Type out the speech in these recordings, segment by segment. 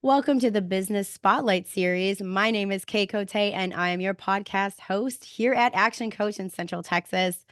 Welcome to the Business Spotlight Series. My name is Kay Cote, and I am your podcast host here at Action Coach in Central Texas.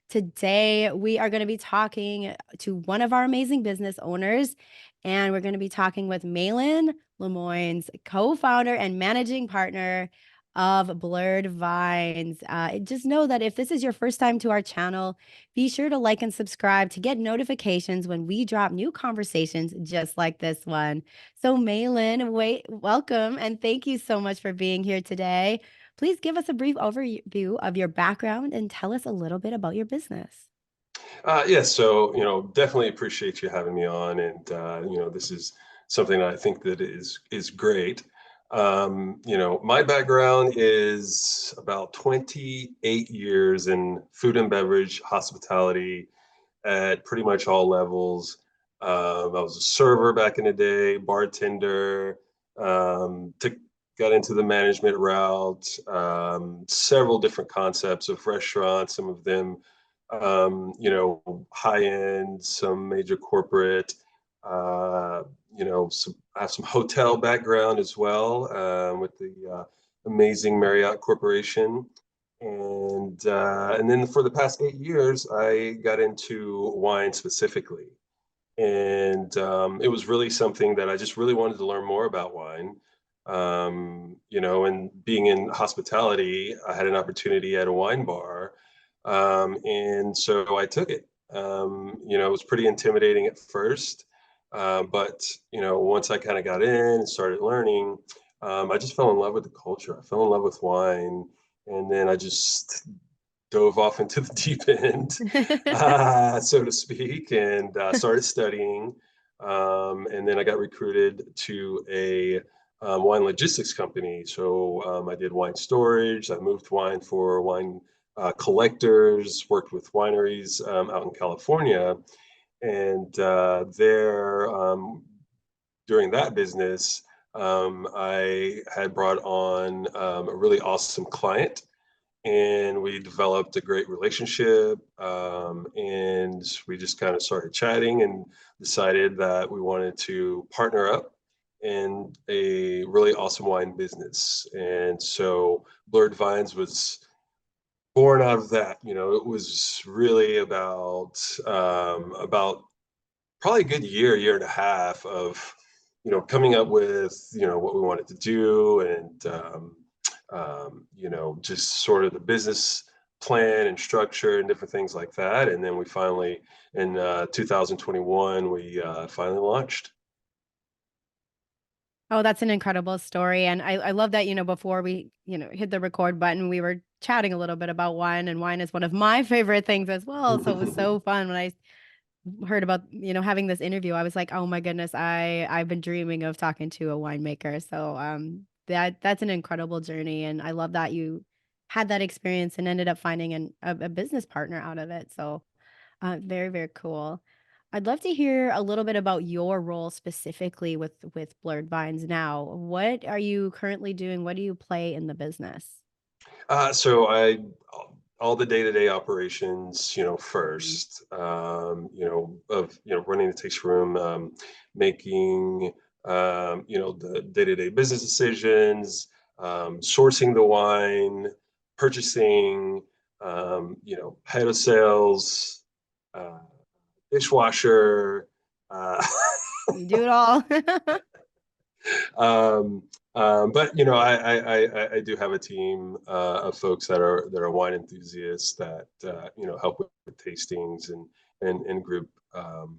Today, we are going to be talking to one of our amazing business owners, and we're going to be talking with Malon, Lemoins, co-founder and managing partner of Blurred Vines. Just know that if this is your first time to our channel, be sure to like and subscribe to get notifications when we drop new conversations just like this one. So, Malin, welcome, and thank you so much for being here today. Please give us a brief overview of your background and tell us a little bit about your business. Yes, so definitely appreciate you having me on, and this is something that I think that is great. My background is about 28 years in food and beverage, hospitality at pretty much all levels. I was a server back in the day, bartender, got into the management route, several different concepts of restaurants, some of them high end, some major corporate. I have some hotel background as well with the amazing Marriott Corporation. And then for the past 8 years, I got into wine specifically. And it was really something that I just really wanted to learn more about wine. And being in hospitality, I had an opportunity at a wine bar. And so I took it. It was pretty intimidating at first. But once I kind of got in and started learning, I just fell in love with the culture. I fell in love with wine. And then I just dove off into the deep end, so to speak, and started studying. And then I got recruited to a wine logistics company. So I did wine storage. I moved wine for wine collectors, worked with wineries out in California. And during that business, I had brought on a really awesome client, and we developed a great relationship. And we just kind of started chatting and decided that we wanted to partner up in a really awesome wine business. And so Blurred Vines was born out of that. It was really about probably a good year and a half of coming up with what we wanted to do, and just sort of the business plan and structure and different things like that. And then we finally, in 2021, we finally launched. Oh, that's an incredible story. And I love that, before we, hit the record button, we were chatting a little bit about wine, and wine is one of my favorite things as well. So it was so fun when I heard about, having this interview. I was like, oh my goodness, I've been dreaming of talking to a winemaker. So that's an incredible journey. And I love that you had that experience and ended up finding a business partner out of it. So very, very cool. I'd love to hear a little bit about your role specifically with Blurred Vines now. What are you currently doing? What do you play in the business? So all the day-to-day operations, Mhm. first, of, running the taste room, making, the day-to-day business decisions, sourcing the wine, purchasing, head of sales, uh, dishwasher, uh, You do it all. Um, but I do have a team of folks that are wine enthusiasts that help with tastings and group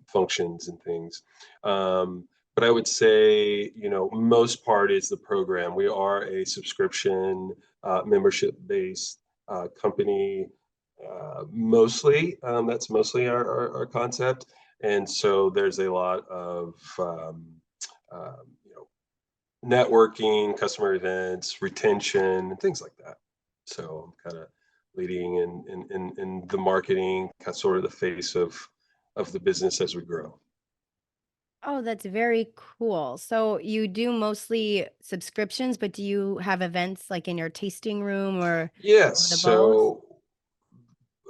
functions and things. But I would say most part is the program. We are a subscription membership based company. Mostly, that's mostly our concept, and so there's a lot of you know networking, customer events, retention, and things like that. So I'm kind of leading in the marketing, kind of sort of the face of the business as we grow. Oh, that's very cool. So you do mostly subscriptions, but do you have events like in your tasting room or Yes, the both? so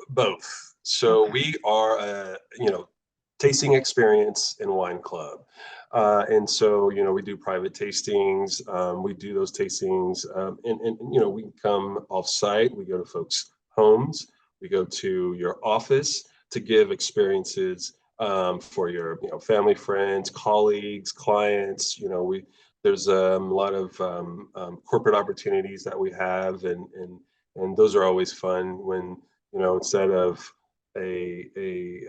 both. So Okay. we are, tasting experience and wine club. And so, we do private tastings. We do those tastings, and we come off site. We go to folks' homes. We go to your office to give experiences for your, family, friends, colleagues, clients. There's a lot of corporate opportunities that we have, and those are always fun when, instead of a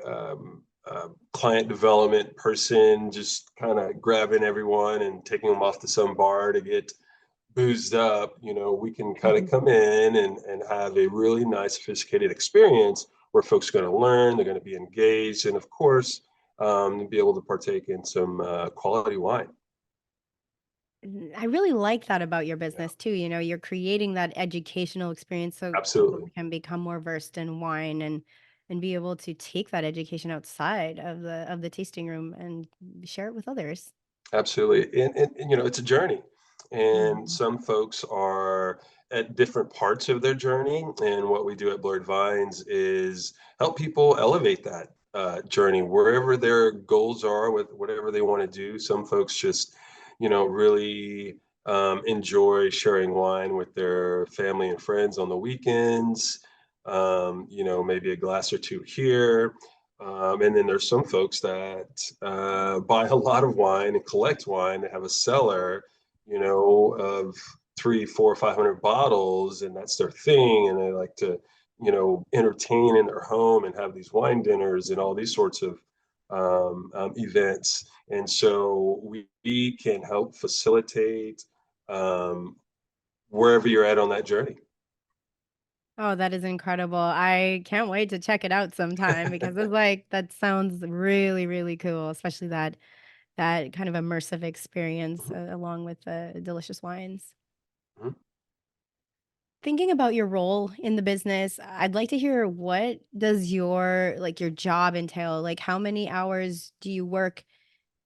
client development person just kind of grabbing everyone and taking them off to some bar to get boozed up, we can kind of come in and have a really nice, sophisticated experience where folks are going to learn, they're going to be engaged, and of course, be able to partake in some quality wine. I really like that about your Yeah, business too. You're creating that educational experience so people absolutely. can become more versed in wine and be able to take that education outside of the tasting room and share it with others. Absolutely. And it's a journey. And Mhm. some folks are at different parts of their journey. And what we do at Blurred Vines is help people elevate that journey wherever their goals are with whatever they want to do. Some folks just, really enjoy sharing wine with their family and friends on the weekends. Maybe a glass or two here. And then there's some folks that buy a lot of wine and collect wine. They have a cellar, of 3, 4, 500 bottles, and that's their thing. And they like to, entertain in their home and have these wine dinners and all these sorts of events. And so we can help facilitate um, wherever you're at on that journey. Oh, that is incredible. I can't wait to check it out sometime because it's like that sounds really, really cool, especially that kind of immersive experience along with the delicious wines. Mhm. Thinking about your role in the business, I'd like to hear what does your job entail? Like how many hours do you work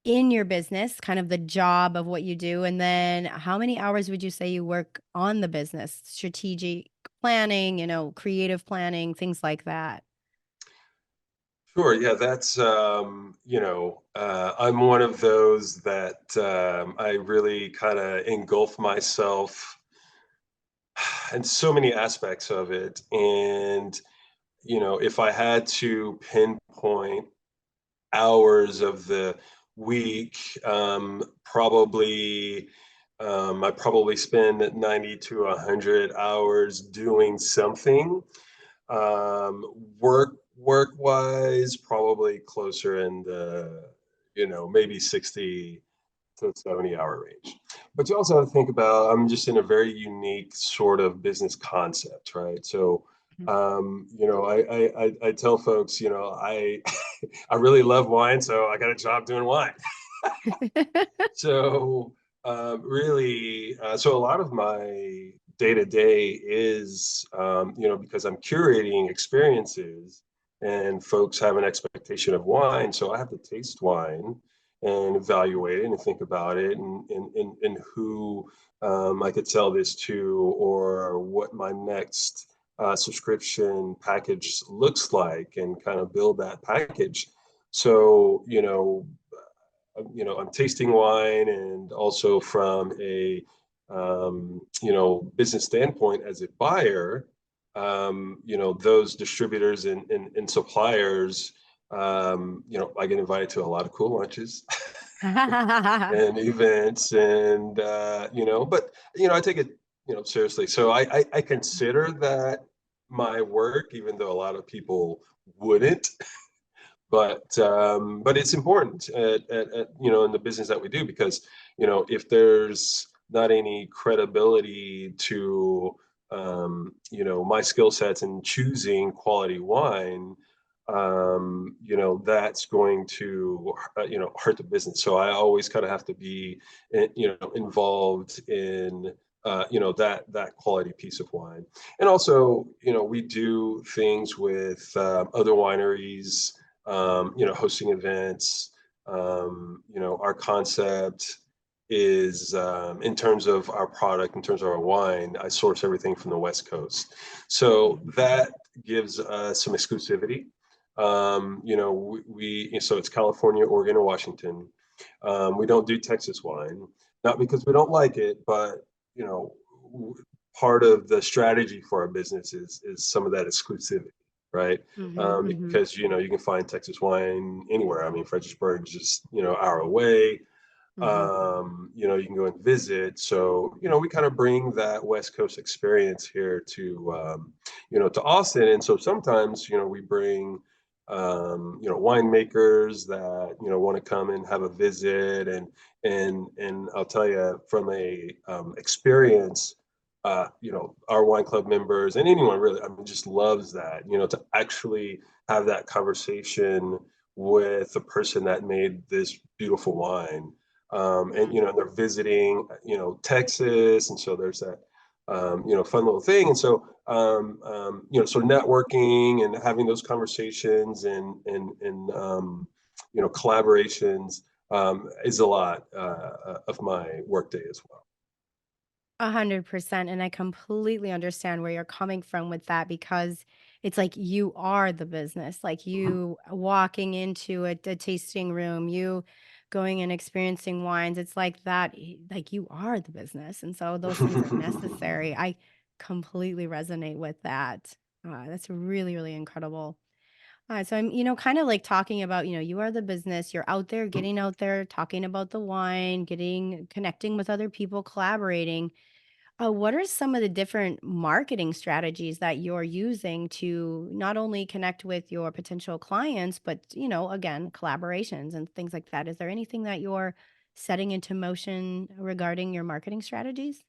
in your business, kind of the job of what you do, and then how many hours would you say you work on the business, strategic planning, creative planning, things like that? Sure. Yeah, that's I'm one of those that I really kind of engulf myself in so many aspects of it. And if I had to pinpoint hours of the week, probably I probably spend 90 to 100 hours doing something. Work wise, probably closer in the, maybe 60 to 70-hour range. But you also have to think about, I'm just in a very unique sort of business concept, right? So I tell folks, I really love wine, so I got a job doing wine. So really, so a lot of my day to day is, because I'm curating experiences and folks have an expectation of wine. So I have to taste wine and evaluate it and think about it and who I could sell this to or what my next subscription package looks like and kind of build that package. So, I'm tasting wine and also from a, business standpoint as a buyer, those distributors and suppliers, I get invited to a lot of cool lunches and events and, but, I take it, seriously. So I consider that my work, even though a lot of people wouldn't, but it's important in the business that we do because if there's not any credibility to my skill sets in choosing quality wine, that's going to hurt the business. So I always kind of have to be involved in that quality piece of wine. And also we do things with other wineries, hosting events. Our concept is, in terms of our product, in terms of our wine, I source everything from the West Coast. So that gives us some exclusivity. So it's California, Oregon, and Washington. We don't do Texas wine, not because we don't like it, but you know, part of the strategy for our business is some of that exclusivity, right? Mhm, mhm, Because you can find Texas wine anywhere. I mean, Fredericksburg is just hour away. mhm. You can go and visit. So, we kind of bring that West Coast experience here to Austin. And so sometimes, we bring, winemakers that, want to come and have a visit. And I'll tell you from a experience, our wine club members and anyone really, I mean, just loves that, to actually have that conversation with the person that made this beautiful wine. And Mm. they're visiting Texas, and so there's that fun little thing. And so so networking and having those conversations and collaborations is a lot of my workday as well. 100%. And I completely understand where you're coming from with that because it's like you are the business. Like Mhm. you walking into a tasting room, you going and experiencing wines. It's like that, like you are the business. And so those things are necessary. I completely resonate with that. That's really, really incredible. So I'm, kind of like talking about, you are the business, you're out there, getting out there, talking about the wine, connecting with other people, collaborating. What are some of the different marketing strategies that you're using to not only connect with your potential clients, but, again, collaborations and things like that? Is there anything that you're setting into motion regarding your marketing strategies?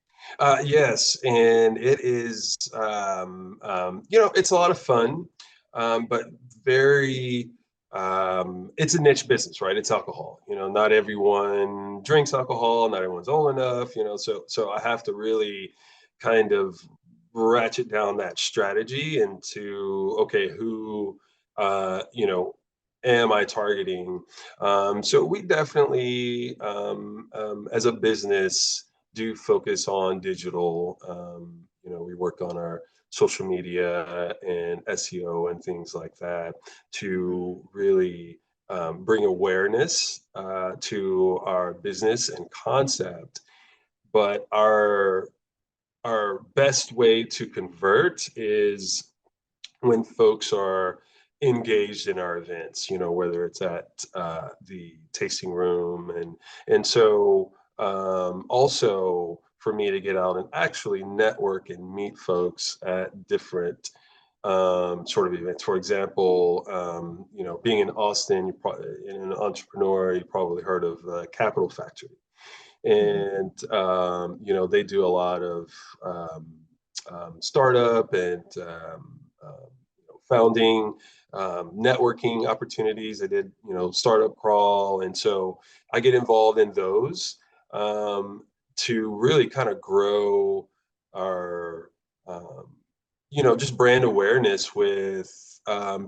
Yes, and it is, it's a lot of fun, but very, it's a niche business, right? It's alcohol. Not everyone drinks alcohol, not everyone's old enough, so I have to really kind of ratchet down that strategy into, okay, who, am I targeting? So we definitely, as a business, do focus on digital. We work on our social media and SEO and things like that to really bring awareness to our business and concept. But our best way to convert is when folks are engaged in our events, whether it's at the tasting room and so also for me to get out and actually network and meet folks at different sort of events. For example, being in Austin, in an entrepreneur, you probably heard of Capital Factory, Mhm, and they do a lot of um, startup and founding, networking opportunities. I did startup crawl, and so I get involved in those to really kind of grow our just brand awareness with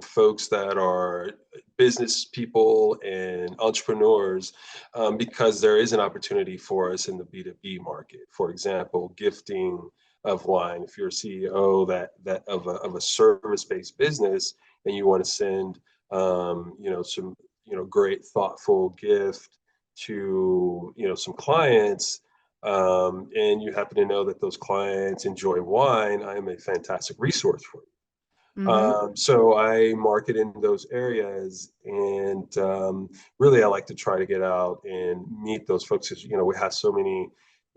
folks that are business people and entrepreneurs, because there is an opportunity for us in the B2B market. For example, gifting of wine. If you're a CEO that of a service-based business and you want to send some great thoughtful gift to some clients, and you happen to know that those clients enjoy wine, I am a fantastic resource for you. mhm. So I market in those areas, and really I like to try to get out and meet those folks. Because, we have so many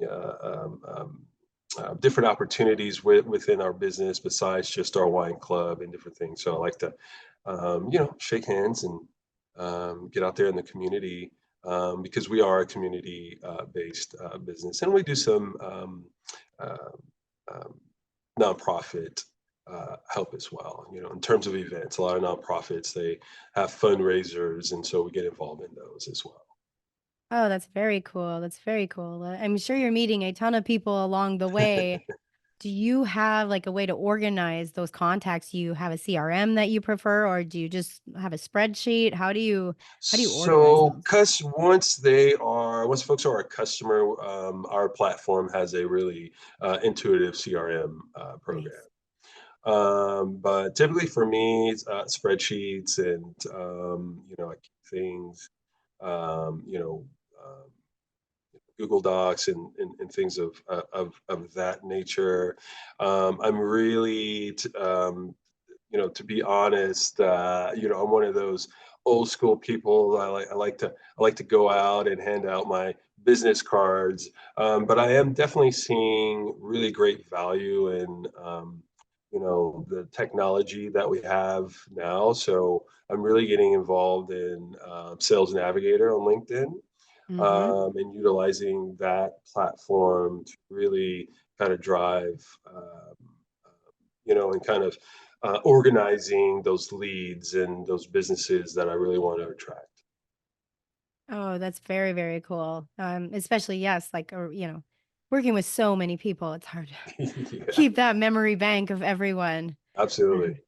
uh, um, um, different opportunities within our business besides just our wine club and different things. So I like to, shake hands and get out there in the community, because we are a community based business, and we do some uh, um, nonprofit help as well. In terms of events, a lot of nonprofits, they have fundraisers, and so we get involved in those as well. Oh, that's very cool. That's very cool. I'm sure you're meeting a ton of people along the way. Do you have like a way to organize those contacts? Do you have a CRM that you prefer, or do you just have a spreadsheet? How do you organize So, those? cus once folks are a customer, our platform has a really intuitive CRM program. Nice. But typically for me, it's, spreadsheets and I keep things, you know, Google Docs and things of that nature. I'm really, to be honest, I'm one of those old school people. I like to go out and hand out my business cards, but I am definitely seeing really great value in the technology that we have now. So I'm really getting involved in Sales Navigator on LinkedIn, Mm-hmm. and utilizing that platform to really kind of drive, and kind of organizing those leads and those businesses that I really want to attract. Oh, that's very, very cool. Especially, yes, like, or, working with so many people, it's hard to Yeah, keep that memory bank of everyone. absolutely. Mhm.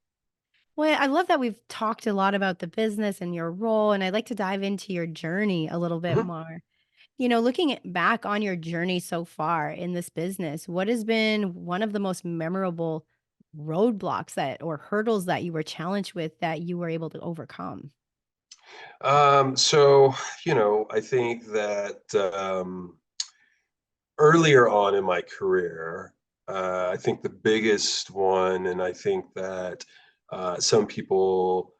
Well, I love that we've talked a lot about the business and your role, and I'd like to dive into your journey a little bit Mhm. more. Back on your journey so far in this business, what has been one of the most memorable roadblocks that or hurdles that you were challenged with that you were able to overcome? So, I think that earlier on in my career, I think the biggest one, and I think that some people,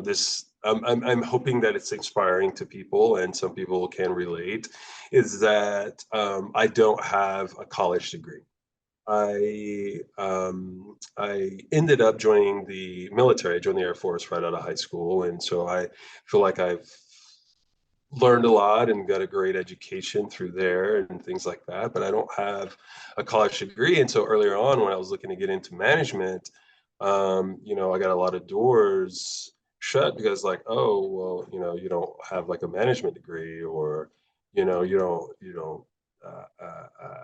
this, I'm hoping that it's inspiring to people and some people can relate, is that I don't have a college degree. I ended up joining the military. I joined the Air Force right out of high school, and so I feel like I've learned a lot and got a great education through there and things like that. But I don't have a college degree, and so earlier on, when I was looking to get into management, I got a lot of doors shut because, like, oh, well, you don't have like a management degree, or you don't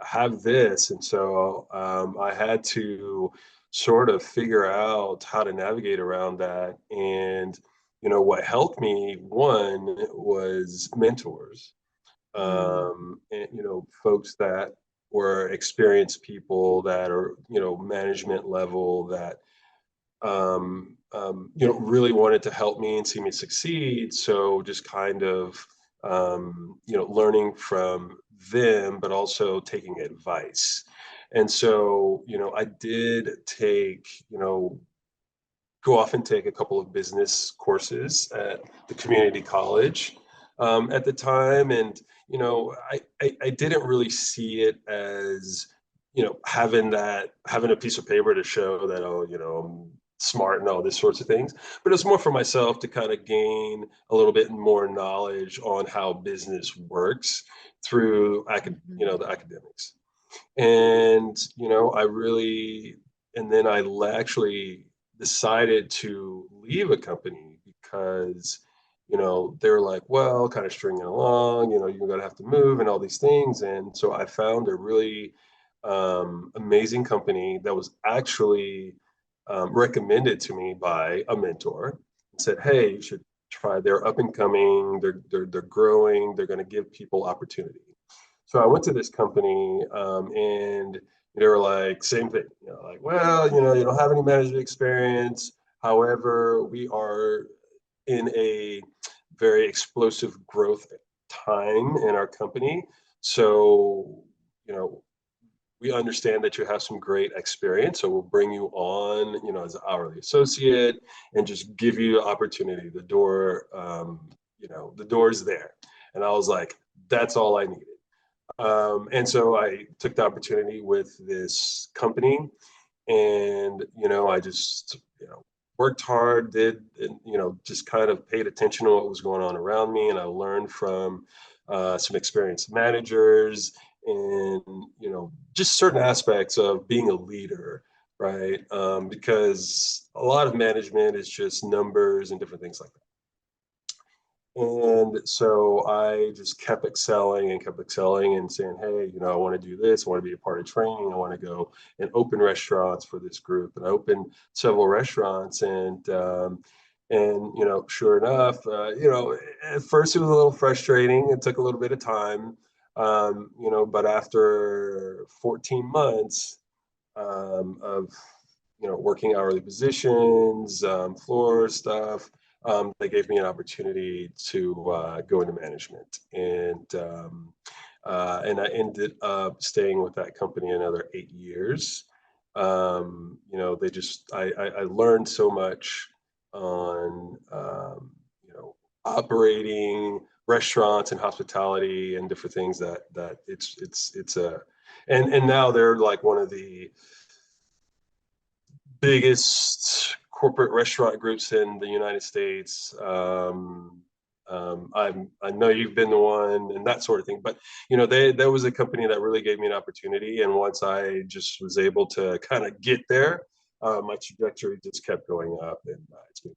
have this, and so I had to sort of figure out how to navigate around that. And what helped me, one, was mentors, Mm, and folks that were experienced people that are management level, that really wanted to help me and see me succeed. So just kind of, learning from them, but also taking advice. And so, I did take, go off and take a couple of business courses at the community college at the time. And, I didn't really see it as, having a piece of paper to show that, oh, I'm smart and all these sorts of things. But it's more for myself to kind of gain a little bit more knowledge on how business works through mhm, the academics. And I really, and then actually decided to leave a company because they were like, well, kind of stringing along, you're going to have to move and all these things. And so I found a really amazing company that was actually recommended to me by a mentor, and said, hey, you should try. They're up and coming, they're growing, they're going to give people opportunity. So I went to this company, and they were like, same thing, like, well, you don't have any management experience. However, we are in a very explosive growth time in our company. So, you know, we understand that you have some great experience. So we'll bring you on, as an hourly associate, and just give you the opportunity. The door's there. And I was like, that's all I needed. And so I took the opportunity with this company, and I just worked hard, did, and just kind of paid attention to what was going on around me, and I learned from some experienced managers, and just certain aspects of being a leader, right? Because a lot of management is just numbers and different things like that. And so I just kept excelling and saying, hey, I want to do this. I want to be a part of training. I want to go and open restaurants for this group. And I opened several restaurants. And sure enough, at first it was a little frustrating. It took a little bit of time, but after 14 months of working hourly positions, floor stuff. They gave me an opportunity to go into management, and I ended up staying with that company another 8 years. They just I learned so much on operating restaurants and hospitality and different things that it's a and now they're like one of the biggest corporate restaurant groups in the United States. I know you've been the one and that sort of thing, but there was a company that really gave me an opportunity, and once I just was able to kind of get there, my trajectory just kept going up, and it's been.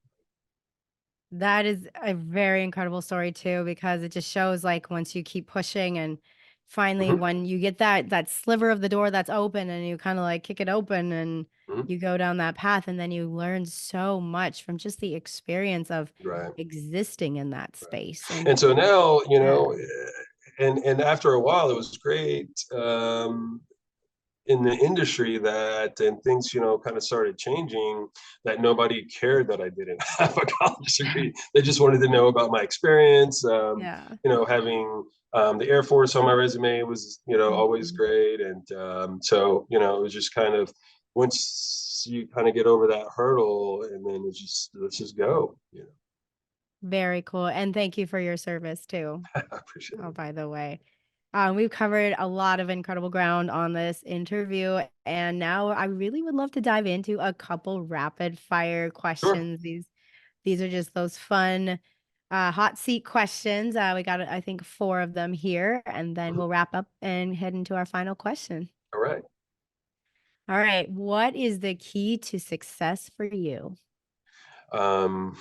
That is a very incredible story too, because it just shows like once you keep pushing and finally Mhm, when you get that sliver of the door that's open and you kind of like kick it open and mhm, you go down that path and then you learn so much from just the experience of right, existing in that right. space. And And so now, yeah, and after a while, it was great. In the industry that and things kind of started changing, that nobody cared that I didn't have a college degree. They just wanted to know about my experience. yeah. Having the Air Force on my resume was always Mhm. great, and so it was just kind of, once you kind of get over that hurdle, and then it's just, let's just go. Very cool. And thank you for your service too. I appreciate Oh, it. by the way. We've covered a lot of incredible ground on this interview, and now I really would love to dive into a couple rapid fire Sure. questions. These are just those fun hot seat questions. We got I think four of them here, and then Mhm. we'll wrap up and head into our final question. All right. All right, what is the key to success for you? um,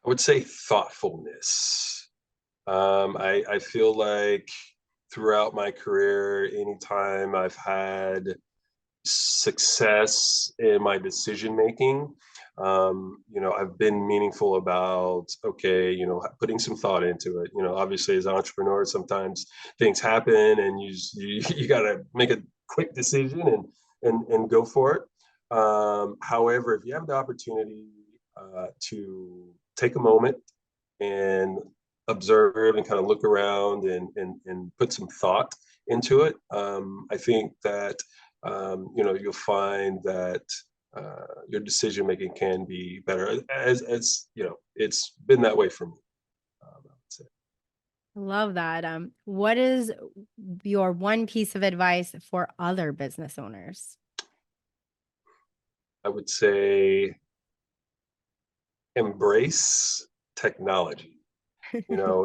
I would say thoughtfulness. I feel like throughout my career, anytime I've had success in my decision making, I've been meaningful about, okay, putting some thought into it. Obviously, as entrepreneurs, sometimes things happen, and you got to make a quick decision and go for it. However, if you have the opportunity to take a moment and observe and kind of look around and put some thought into it, I think that you'll find that your decision making can be better. As it's been that way for me. I would say. Love that. What is your one piece of advice for other business owners? I would say embrace technology.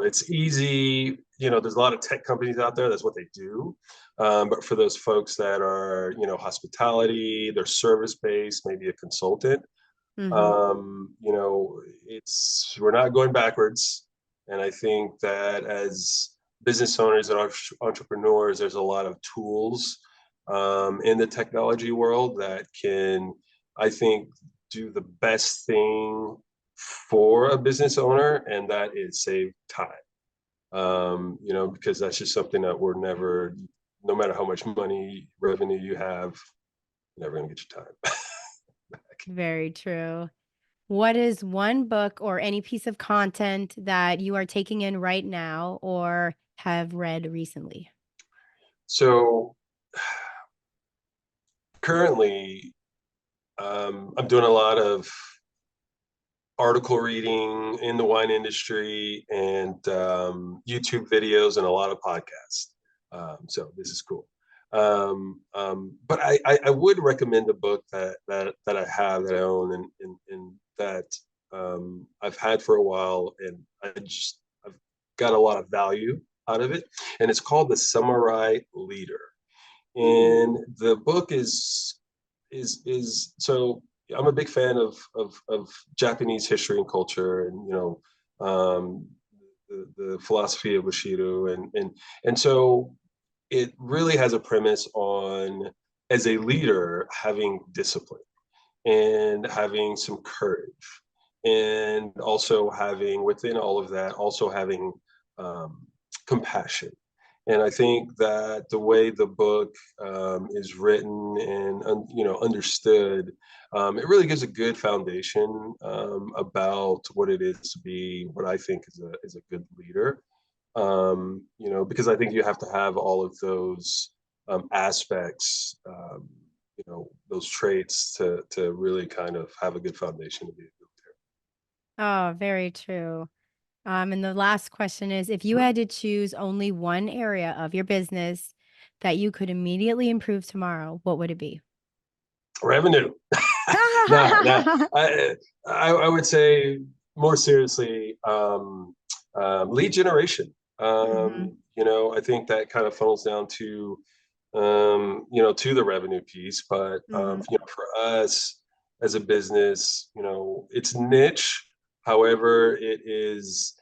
It's easy. There's a lot of tech companies out there. That's what they do. But for those folks that are, hospitality, they're service based, maybe a consultant, Hmm. it's we're not going backwards. And I think that as business owners and entrepreneurs, there's a lot of tools in the technology world that can, I think, do the best thing for a business owner, and that is save time. Because that's just something that we're never, no matter how much money revenue you have, never gonna get your time back. Very true. What is one book or any piece of content that you are taking in right now or have read recently? So currently, I'm doing a lot of article reading in the wine industry, and YouTube videos, and a lot of podcasts. So this is cool. But I would recommend a book that I have, that I own, and that I've had for a while, and I've got a lot of value out of it. And it's called The Samurai Leader. And the book is so, I'm a big fan of Japanese history and culture, and the philosophy of Bushido, and so it really has a premise on, as a leader, having discipline and having some courage, and also having, within all of that, also having um, compassion, And I think that the way the book is written and understood, it really gives a good foundation about what it is to be what I think is a good leader. Because I think you have to have all of those aspects, those traits to really kind of have a good foundation to be a good Oh, very true. And the last question is, if you leader. had to choose only one area of your business that you could immediately improve tomorrow, what would it be? Revenue. No, no. I would say more seriously, lead generation. Mhm, I think that kind of funnels down to the revenue piece. But mhm, for us as a business, it's niche. However, it is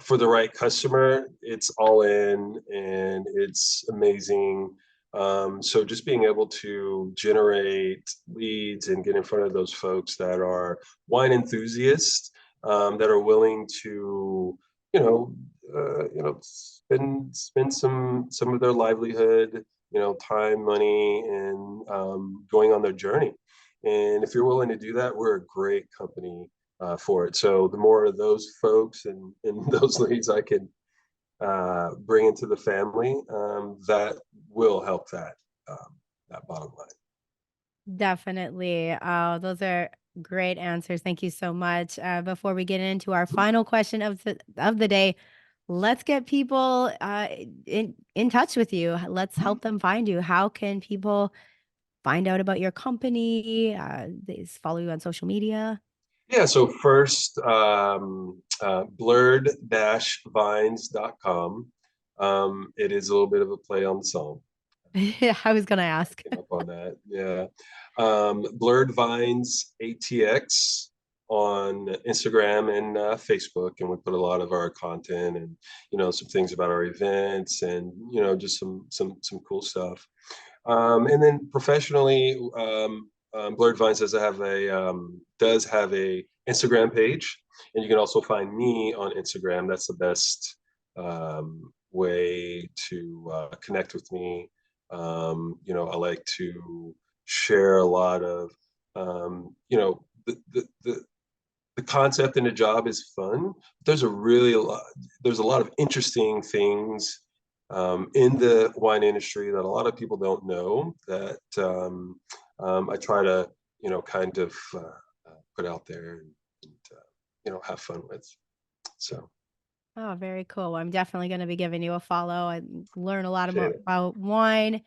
for the right customer, it's all in and it's amazing. So just being able to generate leads and get in front of those folks that are wine enthusiasts, that are willing to, you know, spend some of their livelihood, time, money, and going on their journey. And if you're willing to do that, we're a great company for it. So the more of those folks and those leads I can bring into the family, that will help that bottom line. definitely. Oh, those are great answers. Thank you so much. Before we get into our final question of the day, let's get people in touch with you. Let's help them find you. How can people find out about your company? They follow you on social media. Yeah, so first, blurred-vines.com. It is a little bit of a play on the song. Yeah, I was gonna ask. Came up on that. Yeah. Blurred Vines ATX on Instagram and Facebook, and we put a lot of our content and some things about our events and just some cool stuff. And then professionally, Blurred Vines does have a Instagram page, and you can also find me on Instagram. That's the best way to connect with me. I like to share a lot of, the concept in a job is fun. There's a lot of interesting things in the wine industry that a lot of people don't know that I try to, kind of put out there and have fun with. So Oh, very cool. I'm definitely going to be giving you a follow and learn a lot more appreciate it. about wine.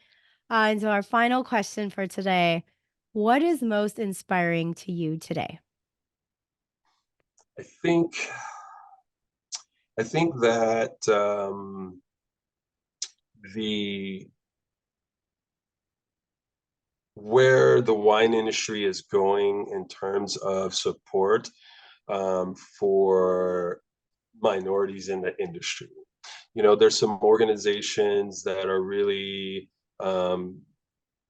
And so, our final question for today: what is most inspiring to you today? I think I think that the where the wine industry is going in terms of support for minorities in the industry. There's some organizations that are really um,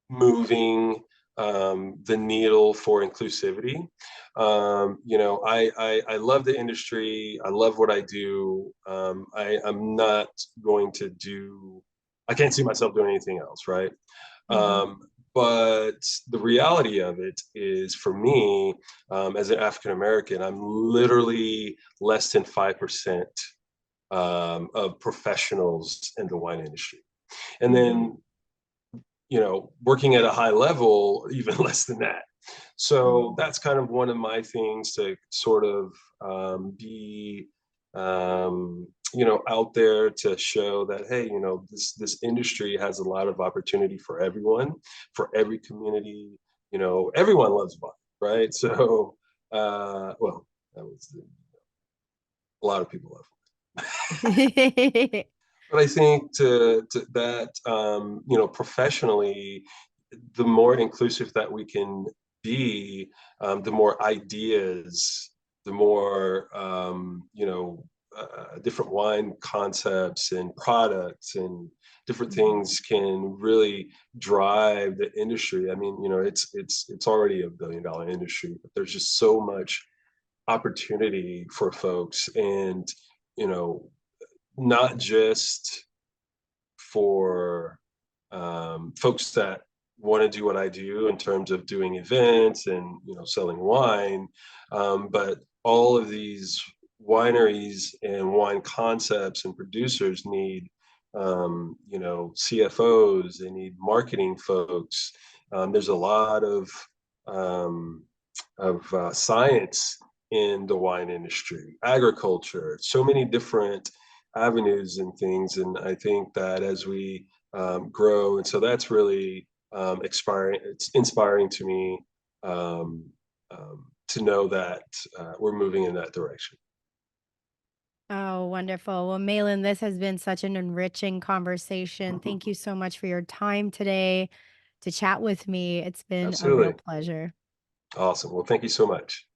moving the needle for inclusivity. I love the industry. I love what I do. I'm not going to do. I can't see myself doing anything else, right? Mhm. Um, but the reality of it is, for me, as an African American, I'm literally less than 5% of professionals in the wine industry. And Mhm. then, working at a high level, even less than that. So Mhm. that's kind of one of my things to sort of be, out there to show that, hey, this industry has a lot of opportunity for everyone, for every community. Everyone loves wine, right? So, well, that was a lot of people love. But I think to that, professionally, the more inclusive that we can be, the more ideas, the more, different wine concepts and products and different Mhm. things can really drive the industry. I mean, it's already $1 billion industry, but there's just so much opportunity for folks, and you know not just for folks that want to do what I do in terms of doing events and selling wine, but all of these wineries and wine concepts and producers need CFOs. They need marketing folks. There's a lot um, of science in the wine industry, agriculture, so many different avenues and things. And I think that as we grow, and so that's really inspiring. It's inspiring to me um, to know that we're moving in that direction. Oh, wonderful. Well, Malin, this has been such an enriching conversation. Thank you so much for your time today to chat with me. It's been a real Absolutely. pleasure. Awesome. Well, thank you so much.